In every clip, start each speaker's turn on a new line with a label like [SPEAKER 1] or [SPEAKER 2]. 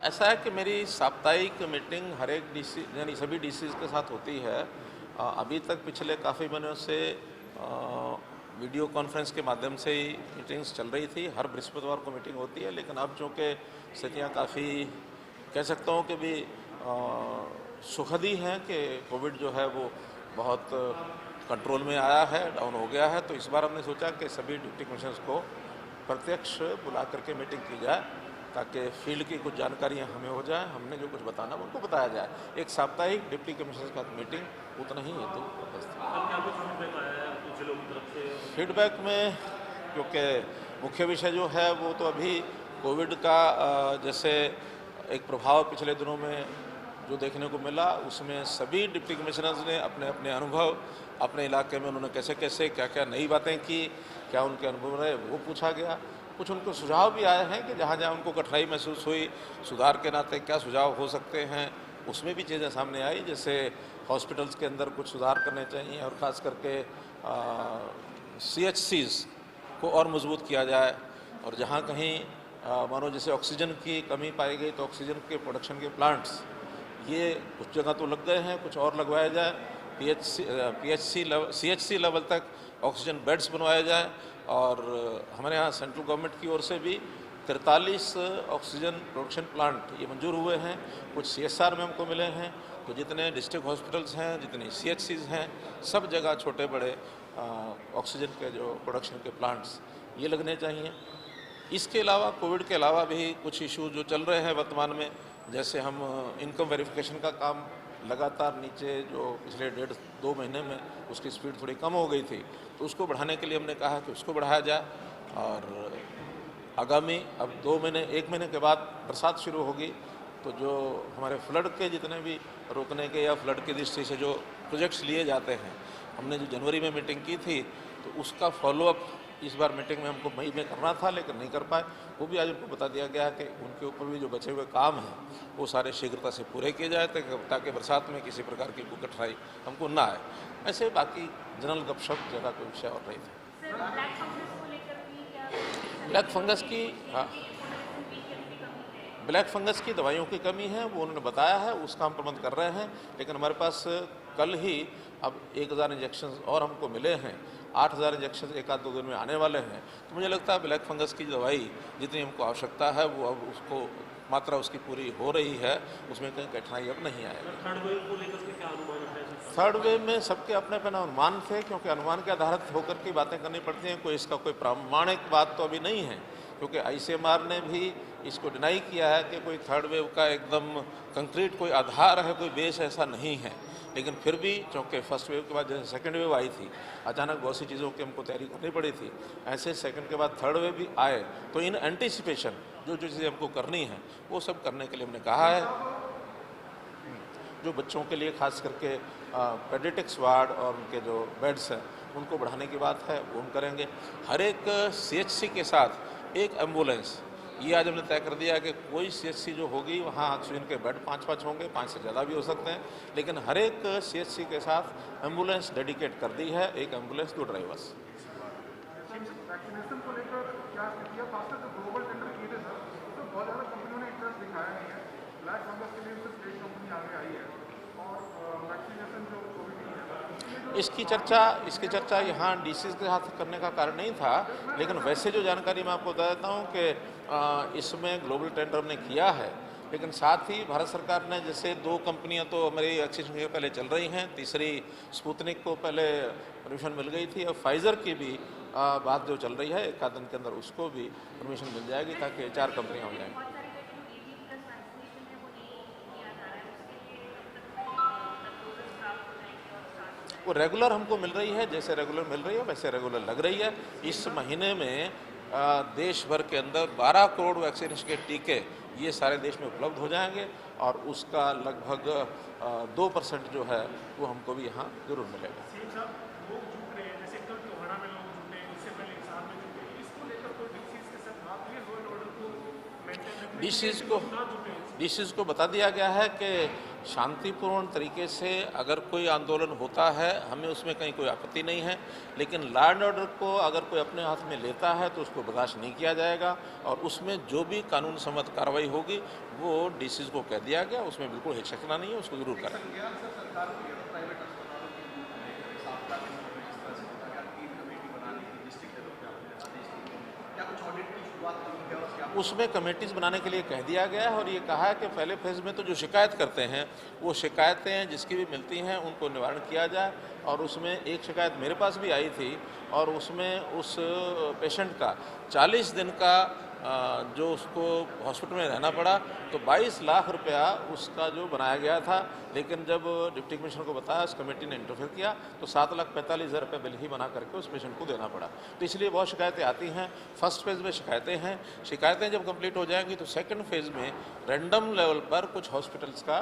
[SPEAKER 1] ऐसा है कि मेरी साप्ताहिक मीटिंग हर एक डीसी यानी सभी डीसीज के साथ होती है। अभी तक पिछले काफ़ी महीनों से वीडियो कॉन्फ्रेंस के माध्यम से ही मीटिंग्स चल रही थी। हर बृहस्पतिवार को मीटिंग होती है, लेकिन अब चूँकि स्थितियाँ काफ़ी कह सकता हूँ कि भी सुखद ही हैं कि कोविड जो है वो बहुत कंट्रोल में आया है, डाउन हो गया है। तो इस बार हमने सोचा कि सभी डिप्टी कमिश्नर्स को प्रत्यक्ष बुला करके मीटिंग की जाए ताकि फील्ड की कुछ जानकारियां हमें हो जाए, हमने जो कुछ बताना उनको बताया जाए। एक साप्ताहिक डिप्टी कमिश्नर का मीटिंग उतना ही हेतु फीडबैक में, क्योंकि मुख्य विषय जो है वो तो अभी कोविड का जैसे एक प्रभाव पिछले दिनों में जो देखने को मिला, उसमें सभी डिप्टी कमिश्नर्स ने अपने अपने अनुभव, अपने इलाके में उन्होंने कैसे कैसे क्या क्या नई बातें की, क्या उनके अनुभव रहे, वो पूछा गया। कुछ उनको सुझाव भी आए हैं कि जहाँ जहाँ उनको कठिनाई महसूस हुई, सुधार के नाते क्या सुझाव हो सकते हैं, उसमें भी चीज़ें सामने आई। जैसे हॉस्पिटल्स के अंदर कुछ सुधार करने चाहिए और ख़ास करके CHCs को और मजबूत किया जाए, और जहाँ कहीं मानो जैसे ऑक्सीजन की कमी पाई गई तो ऑक्सीजन के प्रोडक्शन के प्लांट्स ये कुछ जगह तो लग गए हैं, कुछ और लगवाया जाए। CHC लेवल तक ऑक्सीजन बेड्स बनवाया जाए। और हमारे यहाँ सेंट्रल गवर्नमेंट की ओर से भी 43 ऑक्सीजन प्रोडक्शन प्लांट ये मंजूर हुए हैं, कुछ CSR में हमको मिले हैं। तो जितने डिस्ट्रिक्ट हॉस्पिटल्स हैं, जितने CHCs हैं, सब जगह छोटे बड़े ऑक्सीजन के जो प्रोडक्शन के प्लांट्स ये लगने चाहिए। इसके अलावा कोविड के अलावा भी कुछ इशू जो चल रहे हैं वर्तमान में, जैसे हम इनकम वेरिफिकेशन का काम लगातार नीचे जो पिछले 1.5-2 महीने में उसकी स्पीड थोड़ी कम हो गई थी, तो उसको बढ़ाने के लिए हमने कहा कि उसको बढ़ाया जाए। और आगामी अब 2 महीने 1 महीने के बाद बरसात शुरू होगी, तो जो हमारे फ्लड के जितने भी रोकने के या फ्लड की दृष्टि से जो प्रोजेक्ट्स लिए जाते हैं, हमने जो जनवरी में मीटिंग की थी तो उसका फॉलोअप इस बार मीटिंग में हमको मई में करना था, लेकिन नहीं कर पाए। वो भी आज उनको बता दिया गया कि उनके ऊपर भी जो बचे हुए काम हैं वो सारे शीघ्रता से पूरे किए जाए ताकि बरसात में किसी प्रकार की कोई कठिनाई हमको ना आए। ऐसे बाकी जनरल गपशप जगह कोई विषय और नहीं था। ब्लैक फंगस की, हाँ, ब्लैक फंगस की दवाइयों की कमी है, वो उन्होंने बताया है, उसका हम प्रबंध कर रहे हैं। लेकिन हमारे पास कल ही अब 1000 इंजेक्शन और हमको मिले हैं, 8000 इंजेक्शन 1-2 दिन में आने वाले हैं। तो मुझे लगता है ब्लैक फंगस की दवाई जितनी हमको आवश्यकता है वो अब उसको मात्रा उसकी पूरी हो रही है, उसमें कहीं कठिनाई अब नहीं आएगी।
[SPEAKER 2] थर्ड वेव को लेकर के क्या अनुमान है?
[SPEAKER 1] थर्ड वेव में सबके अपने अपने अनुमान थे, क्योंकि अनुमान के आधारित होकर की बातें करनी पड़ती हैं। कोई इसका कोई प्रामाणिक बात तो अभी नहीं है, क्योंकि ICMR ने भी इसको डिनाई किया है कि कोई थर्ड वेव का एकदम कंक्रीट कोई आधार है, कोई बेस ऐसा नहीं है। लेकिन फिर भी चूँकि फर्स्ट वेव के बाद जैसे सेकंड वेव आई थी, अचानक बहुत सी चीज़ों की हमको तैयारी करनी पड़ी थी, ऐसे सेकंड के बाद थर्ड वेव भी आए, तो इन एंटीसिपेशन जो जो चीज़ें हमको करनी है वो सब करने के लिए हमने कहा है। जो बच्चों के लिए खास करके पेडियाट्रिक्स वार्ड और उनके जो बेड्स हैं उनको बढ़ाने की बात है, वो हम करेंगे। हर एक CHC के साथ एक एम्बुलेंस, ये आज हमने तय कर दिया कि कोई CHC जो होगी वहाँ ऑक्सीजन के बेड 5-5 होंगे, 5 से ज़्यादा भी हो सकते हैं, लेकिन हर एक CHC के साथ एम्बुलेंस डेडिकेट कर दी है, एक एम्बुलेंस 2 ड्राइवर्स।
[SPEAKER 3] वैक्सीनेशन को लेकर क्या स्थिति है? खासकर जो ग्लोबल टेंडर किए थे सर, उसमें बहुत ज़्यादा कंपनियों ने इंटरेस्ट दिखाया नहीं है। ब्लैक फंगस के लिए सिर्फ एक कंपनी आगे आई है, और वैक्सीनेशन जो कोविड की है
[SPEAKER 1] इसकी चर्चा यहाँ DCs के साथ करने का कारण नहीं था, लेकिन वैसे जो जानकारी मैं आपको बता देता हूँ कि इसमें ग्लोबल टेंडर ने किया है, लेकिन साथ ही भारत सरकार ने जैसे 2 कंपनियां तो हमारी वैक्सीनेशन के पहले चल रही हैं, तीसरी स्पुतनिक को पहले परमिशन मिल गई थी, और फाइज़र की भी बात जो चल रही है 1 आध दिन के अंदर उसको भी परमिशन मिल जाएगी ताकि 4 कंपनियाँ हो जाएंगी। वो रेगुलर हमको मिल रही है, जैसे रेगुलर मिल रही है वैसे रेगुलर लग रही है। इस महीने में देश भर के अंदर 12 करोड़ वैक्सीनेशन के टीके ये सारे देश में उपलब्ध हो जाएंगे, और उसका लगभग 2% जो है वो हमको भी यहाँ जरूर मिलेगा। डीसीज को बता दिया गया है कि शांतिपूर्ण तरीके से अगर कोई आंदोलन होता है हमें उसमें कहीं कोई आपत्ति नहीं है, लेकिन लॉ एंड ऑर्डर को अगर कोई अपने हाथ में लेता है तो उसको बर्दाश्त नहीं किया जाएगा और उसमें जो भी कानून सम्मत कार्रवाई होगी वो डीसीज को कह दिया गया, उसमें बिल्कुल हिचकना नहीं है, उसको जरूर करें। उसमें कमेटीज बनाने के लिए कह दिया गया है और ये कहा है कि पहले फेज़ में तो जो शिकायत करते हैं वो शिकायतें जिसकी भी मिलती हैं उनको निवारण किया जाए। और उसमें एक शिकायत मेरे पास भी आई थी और उसमें उस पेशेंट का 40 दिन का जो उसको हॉस्पिटल में रहना पड़ा, तो 22 लाख रुपया उसका जो बनाया गया था, लेकिन जब डिप्टी कमिश्नर को बताया, उस कमेटी ने इंटरफेयर किया तो 7,45,000 रुपये बिल ही बना करके उस पेशेंट को देना पड़ा। तो इसलिए बहुत शिकायतें आती हैं। फर्स्ट फेज़ में शिकायतें हैं, शिकायतें जब कंप्लीट हो जाएंगी तो सेकंड फेज़ में रैंडम लेवल पर कुछ हॉस्पिटल्स का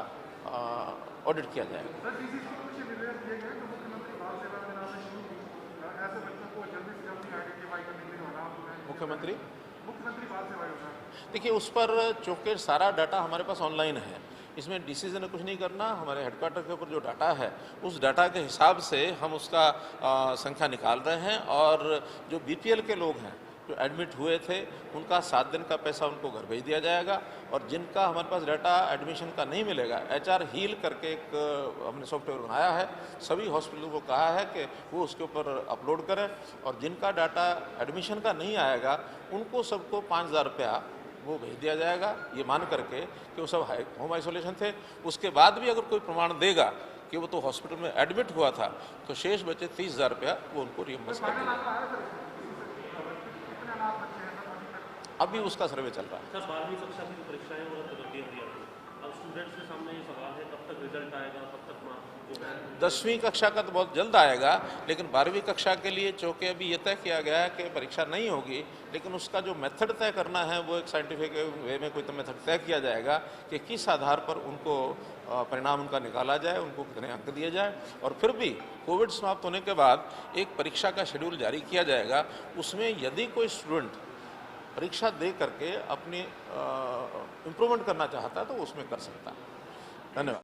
[SPEAKER 1] ऑडिट किया जाएगा। मुख्यमंत्री देखिए, उस पर चूँकि सारा डाटा हमारे पास ऑनलाइन है, इसमें डीसीज ने कुछ नहीं करना। हमारे हेडक्वार्टर के ऊपर जो डाटा है उस डाटा के हिसाब से हम उसका संख्या निकाल रहे हैं और जो बीपीएल के लोग हैं जो एडमिट हुए थे उनका 7 दिन का पैसा उनको घर भेज दिया जाएगा और जिनका हमारे पास डाटा एडमिशन का नहीं मिलेगा, HR हील करके एक हमने सॉफ्टवेयर बनाया है, सभी हॉस्पिटल को कहा है कि वो उसके ऊपर अपलोड करें और जिनका डाटा एडमिशन का नहीं आएगा उनको सबको 5,000 रुपया वो भेज दिया जाएगा, ये मान करके कि वो सब होम आइसोलेशन थे। उसके बाद भी अगर कोई प्रमाण देगा कि वो तो हॉस्पिटल में एडमिट हुआ था तो शेष बचे 30,000 रुपया वो उनको रियम्बर्स कर देंगे। अभी उसका सर्वे चल रहा है।
[SPEAKER 2] सर, 12वीं कक्षा की जो परीक्षाएं वो रद्द कर दी हैं, अब स्टूडेंट्स के सामने ये सवाल है कब तक रिजल्ट आएगा, कब तक मार्क्स जो है।
[SPEAKER 1] 10वीं कक्षा का तो बहुत जल्द आएगा, लेकिन 12वीं कक्षा के लिए चूँकि अभी ये तय किया गया है कि परीक्षा नहीं होगी, लेकिन उसका जो मेथड तय करना है वो एक साइंटिफिक वे में कोई तो मेथड तय किया जाएगा कि किस आधार पर उनको परिणाम उनका निकाला जाए, उनको कितने अंक दिए जाए। और फिर भी कोविड समाप्त होने के बाद एक परीक्षा का शेड्यूल जारी किया जाएगा, उसमें यदि कोई स्टूडेंट परीक्षा दे करके अपनी इम्प्रूवमेंट करना चाहता है तो उसमें कर सकता है। धन्यवाद।